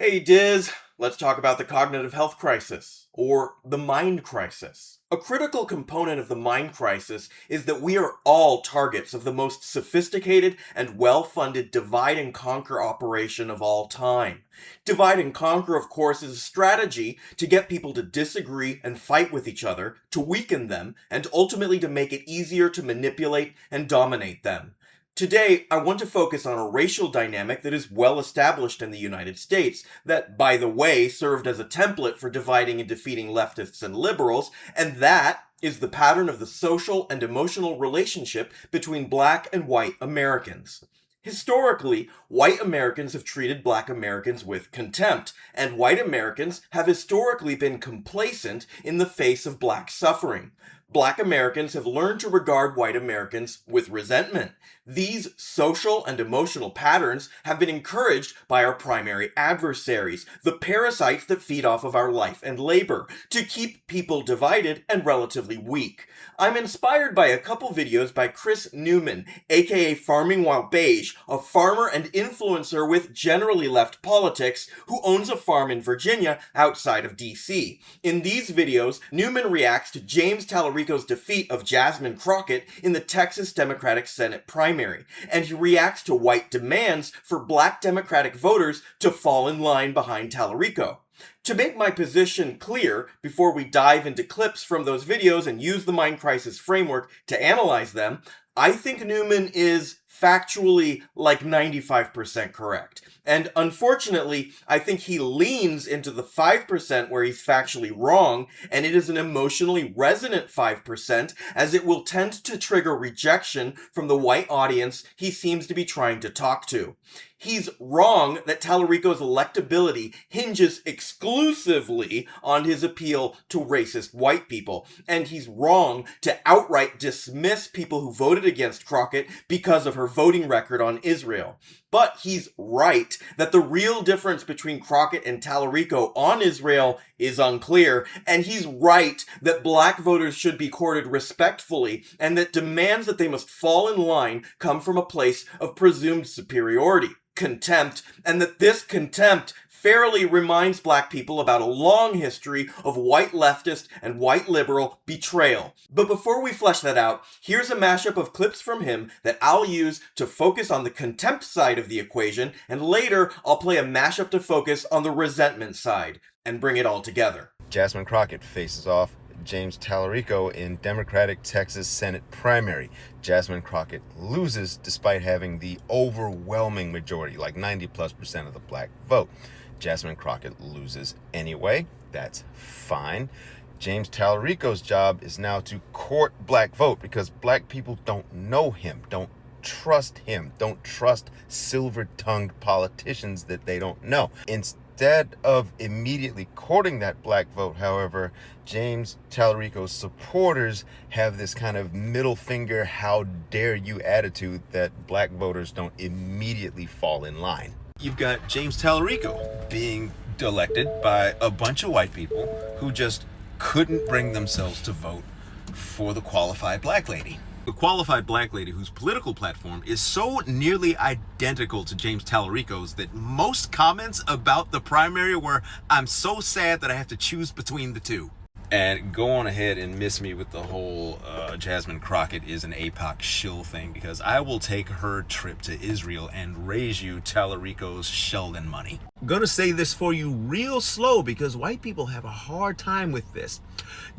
Hey Diz, let's talk about the cognitive health crisis, or the mind crisis. A critical component of the mind crisis is that we are all targets of the most sophisticated and well-funded divide and conquer operation of all time. Divide and conquer, of course, is a strategy to get people to disagree and fight with each other, to weaken them, and ultimately to make it easier to manipulate and dominate them. Today, I want to focus on a racial dynamic that is well established in the United States, that, by the way, served as a template for dividing and defeating leftists and liberals, and that is the pattern of the social and emotional relationship between black and white Americans. Historically, white Americans have treated black Americans with contempt, and white Americans have historically been complacent in the face of black suffering. Black Americans have learned to regard white Americans with resentment. These social and emotional patterns have been encouraged by our primary adversaries, the parasites that feed off of our life and labor, to keep people divided and relatively weak. I'm inspired by a couple videos by Chris Newman, aka Farming While Beige, a farmer and influencer with generally left politics who owns a farm in Virginia outside of DC. In these videos, Newman reacts to James Talarico's defeat of Jasmine Crockett in the Texas Democratic Senate primary, and he reacts to white demands for black Democratic voters to fall in line behind Talarico. To make my position clear, before we dive into clips from those videos and use the mind crisis framework to analyze them, I think Newman is factually like 95% correct. And unfortunately, I think he leans into the 5% where he's factually wrong, and it is an emotionally resonant 5%, as it will tend to trigger rejection from the white audience he seems to be trying to talk to. He's wrong that Talarico's electability hinges exclusively on his appeal to racist white people, and he's wrong to outright dismiss people who voted against Crockett because of her voting record on Israel. But he's right that the real difference between Crockett and Talarico on Israel is unclear, and he's right that black voters should be courted respectfully, and that demands that they must fall in line come from a place of presumed superiority, contempt, and that this contempt fairly reminds black people about a long history of white leftist and white liberal betrayal. But before we flesh that out, here's a mashup of clips from him that I'll use to focus on the contempt side of the equation, and later I'll play a mashup to focus on the resentment side, and bring it all together. Jasmine Crockett faces off James Talarico in Democratic Texas Senate primary. Jasmine Crockett loses despite having the overwhelming majority, like 90+% of the black vote. Jasmine Crockett loses anyway. That's fine. James Talarico's job is now to court black vote because black people don't know him, don't trust him, don't trust silver-tongued politicians that they don't know. Instead of immediately courting that black vote, however, James Talarico's supporters have this kind of middle finger, how dare you attitude that black voters don't immediately fall in line. You've got James Talarico being elected by a bunch of white people who just couldn't bring themselves to vote for the qualified black lady. The qualified black lady whose political platform is so nearly identical to James Talarico's that most comments about the primary were, "I'm so sad that I have to choose between the two." And go on ahead and miss me with the whole Jasmine Crockett is an APOC shill thing, because I will take her trip to Israel and raise you Talarico's Sheldon money. I'm gonna say this for you real slow because white people have a hard time with this.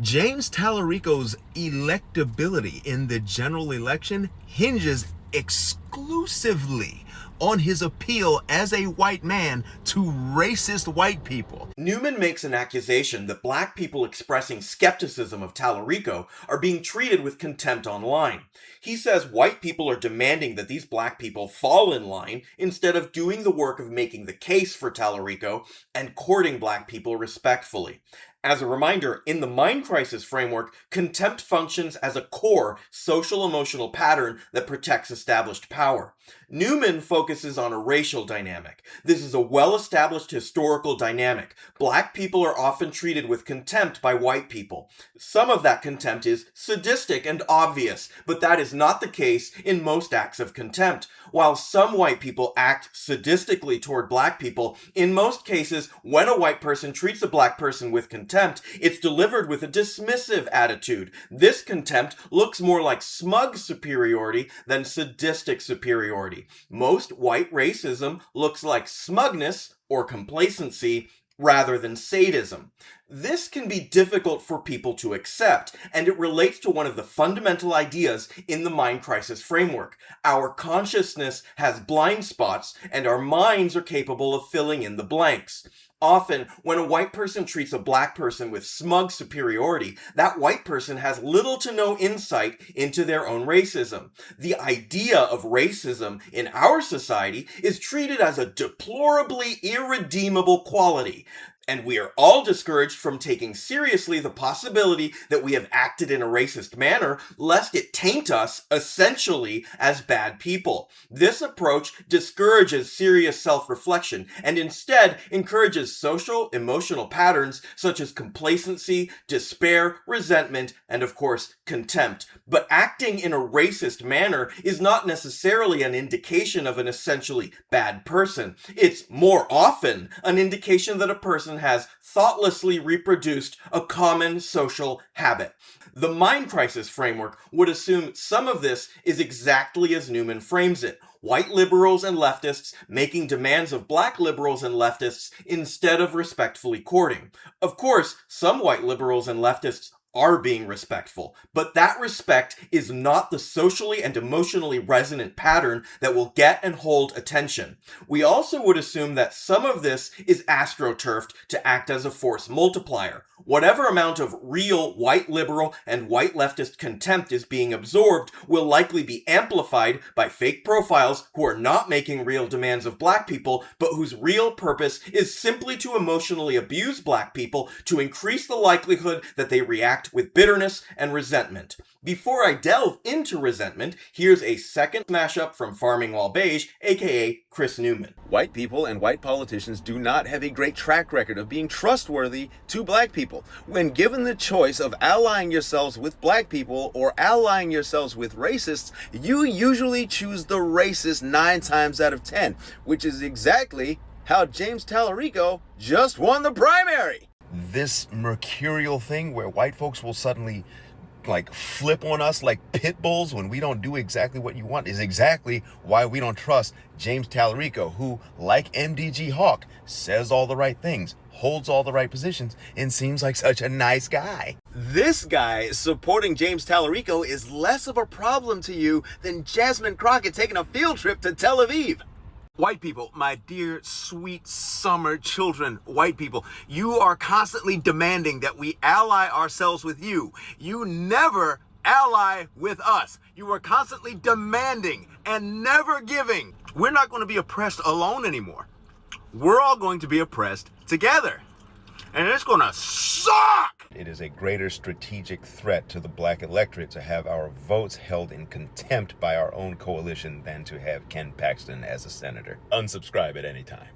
James Talarico's electability in the general election hinges exclusively on his appeal as a white man to racist white people. Newman makes an accusation that black people expressing skepticism of Talarico are being treated with contempt online. He says white people are demanding that these black people fall in line instead of doing the work of making the case for Talarico and courting black people respectfully. As a reminder, in the mind crisis framework, contempt functions as a core social-emotional pattern that protects established power. Newman focuses on a racial dynamic. This is a well-established historical dynamic. Black people are often treated with contempt by white people. Some of that contempt is sadistic and obvious, but that is not the case in most acts of contempt. While some white people act sadistically toward black people, in most cases, when a white person treats a black person with contempt, it's delivered with a dismissive attitude. This contempt looks more like smug superiority than sadistic superiority. Most white racism looks like smugness or complacency rather than sadism. This can be difficult for people to accept, and it relates to one of the fundamental ideas in the mind crisis framework. Our consciousness has blind spots, and our minds are capable of filling in the blanks. Often, when a white person treats a black person with smug superiority, that white person has little to no insight into their own racism. The idea of racism in our society is treated as a deplorably irredeemable quality. And we are all discouraged from taking seriously the possibility that we have acted in a racist manner, lest it taint us, essentially, as bad people. This approach discourages serious self-reflection, and instead encourages social, emotional patterns such as complacency, despair, resentment, and of course, contempt. But acting in a racist manner is not necessarily an indication of an essentially bad person. It's more often an indication that a person has thoughtlessly reproduced a common social habit. The mind crisis framework would assume some of this is exactly as Newman frames it. White liberals and leftists making demands of black liberals and leftists instead of respectfully courting. Of course, some white liberals and leftists are being respectful, but that respect is not the socially and emotionally resonant pattern that will get and hold attention. We also would assume that some of this is astroturfed to act as a force multiplier. Whatever amount of real white liberal and white leftist contempt is being absorbed will likely be amplified by fake profiles who are not making real demands of black people, but whose real purpose is simply to emotionally abuse black people to increase the likelihood that they react with bitterness and resentment. Before I delve into resentment, here's a second smash-up from Farming While Beige, aka Chris Newman. White people and white politicians do not have a great track record of being trustworthy to black people. When given the choice of allying yourselves with black people or allying yourselves with racists, you usually choose the racist 9 times out of 10, which is exactly how James Talarico just won the primary. This mercurial thing where white folks will suddenly flip on us like pit bulls when we don't do exactly what you want is exactly why we don't trust James Talarico, who, like MDG Hawk, says all the right things, holds all the right positions, and seems like such a nice guy. This guy supporting James Talarico is less of a problem to you than Jasmine Crockett taking a field trip to Tel Aviv. White people, my dear, sweet summer children, white people, you are constantly demanding that we ally ourselves with you. You never ally with us. You are constantly demanding and never giving. We're not going to be oppressed alone anymore. We're all going to be oppressed together. And it's going to suck! It is a greater strategic threat to the black electorate to have our votes held in contempt by our own coalition than to have Ken Paxton as a senator. Unsubscribe at any time.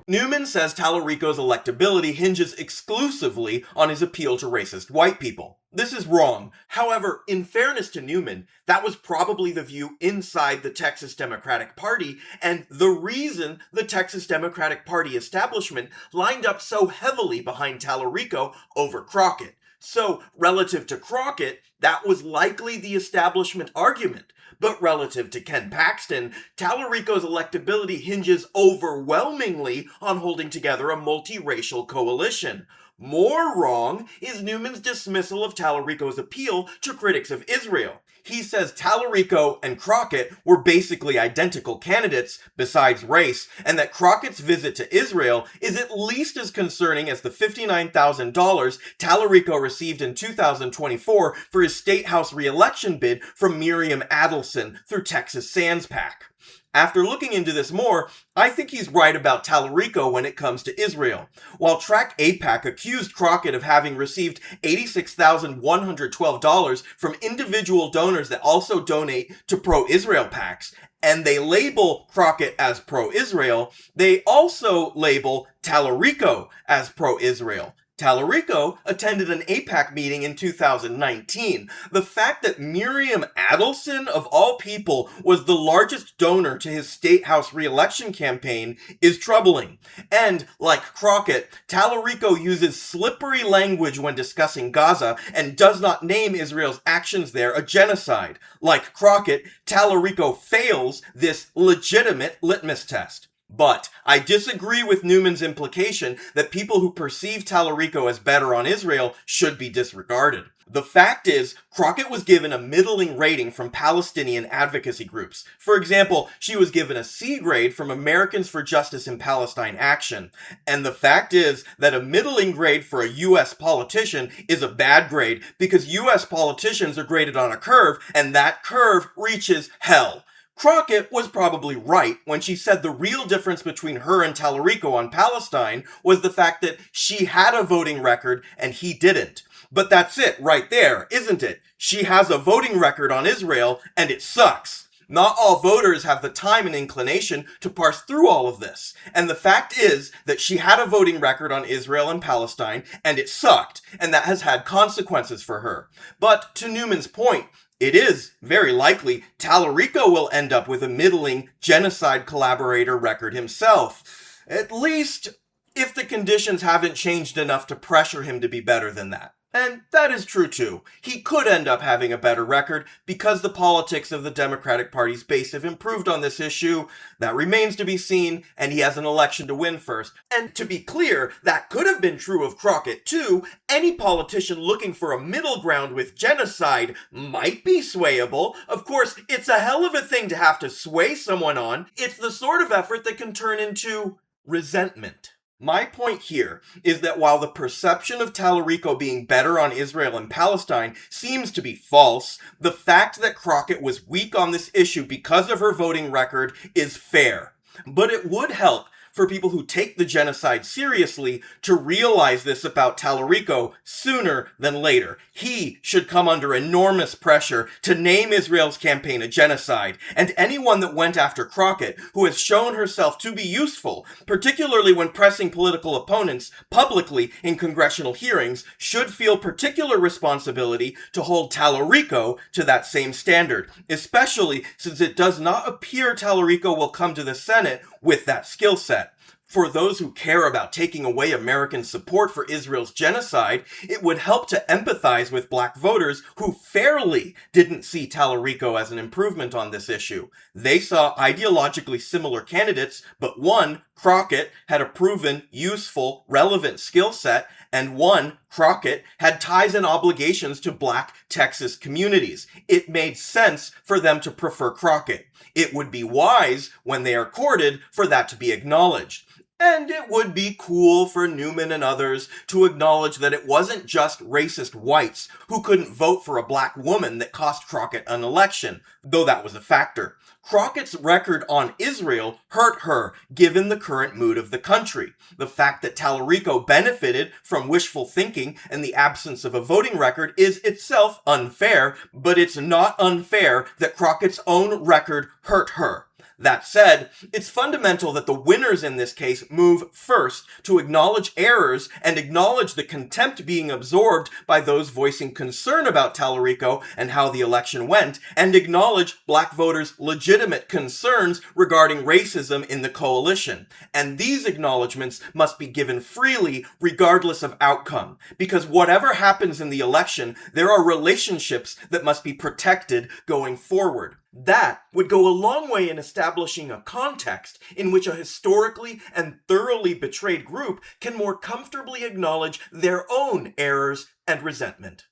Newman says Talarico's electability hinges exclusively on his appeal to racist white people. This is wrong. However, in fairness to Newman, that was probably the view inside the Texas Democratic Party, and the reason the Texas Democratic Party establishment lined up so heavily behind Talarico over Crockett. So, relative to Crockett, that was likely the establishment argument. But relative to Ken Paxton, Talarico's electability hinges overwhelmingly on holding together a multiracial coalition. More wrong is Newman's dismissal of Talarico's appeal to critics of Israel. He says Talarico and Crockett were basically identical candidates, besides race, and that Crockett's visit to Israel is at least as concerning as the $59,000 Talarico received in 2024 for his State House re-election bid from Miriam Adelson through Texas Sands PAC. After looking into this more, I think he's right about Talarico when it comes to Israel. While Track AIPAC accused Crockett of having received $86,112 from individual donors that also donate to pro-Israel PACs, and they label Crockett as pro-Israel, they also label Talarico as pro-Israel. Talarico attended an AIPAC meeting in 2019. The fact that Miriam Adelson, of all people, was the largest donor to his state house re-election campaign is troubling. And, like Crockett, Talarico uses slippery language when discussing Gaza and does not name Israel's actions there a genocide. Like Crockett, Talarico fails this legitimate litmus test. But I disagree with Newman's implication that people who perceive Talarico as better on Israel should be disregarded. The fact is, Crockett was given a middling rating from Palestinian advocacy groups. For example, she was given a C grade from Americans for Justice in Palestine Action. And the fact is that a middling grade for a US politician is a bad grade because US politicians are graded on a curve, and that curve reaches hell. Crockett was probably right when she said the real difference between her and Talarico on Palestine was the fact that she had a voting record and he didn't. But that's it right there, isn't it? She has a voting record on Israel and it sucks. Not all voters have the time and inclination to parse through all of this. And the fact is that she had a voting record on Israel and Palestine and it sucked, and that has had consequences for her. But to Newman's point, it is very likely Talarico will end up with a middling genocide collaborator record himself. At least if the conditions haven't changed enough to pressure him to be better than that. And that is true too. He could end up having a better record because the politics of the Democratic Party's base have improved on this issue. That remains to be seen, and he has an election to win first. And to be clear, that could have been true of Crockett too. Any politician looking for a middle ground with genocide might be swayable. Of course, it's a hell of a thing to have to sway someone on. It's the sort of effort that can turn into resentment. My point here is that while the perception of Talarico being better on Israel and Palestine seems to be false, the fact that Crockett was weak on this issue because of her voting record is fair. But it would help for people who take the genocide seriously to realize this about Talarico sooner than later. He should come under enormous pressure to name Israel's campaign a genocide, and anyone that went after Crockett, who has shown herself to be useful, particularly when pressing political opponents publicly in congressional hearings, should feel particular responsibility to hold Talarico to that same standard, especially since it does not appear Talarico will come to the Senate with that skill set. For those who care about taking away American support for Israel's genocide, it would help to empathize with black voters who fairly didn't see Talarico as an improvement on this issue. They saw ideologically similar candidates, but one, Crockett, had a proven, useful, relevant skill set, and one, Crockett, had ties and obligations to black Texas communities. It made sense for them to prefer Crockett. It would be wise, when they are courted, for that to be acknowledged. And it would be cool for Newman and others to acknowledge that it wasn't just racist whites who couldn't vote for a black woman that cost Crockett an election, though that was a factor. Crockett's record on Israel hurt her, given the current mood of the country. The fact that Talarico benefited from wishful thinking and the absence of a voting record is itself unfair, but it's not unfair that Crockett's own record hurt her. That said, it's fundamental that the winners in this case move first to acknowledge errors and acknowledge the contempt being absorbed by those voicing concern about Talarico and how the election went, and acknowledge black voters' legitimate concerns regarding racism in the coalition. And these acknowledgements must be given freely regardless of outcome, because whatever happens in the election, there are relationships that must be protected going forward. That would go a long way in establishing a context in which a historically and thoroughly betrayed group can more comfortably acknowledge their own errors and resentment.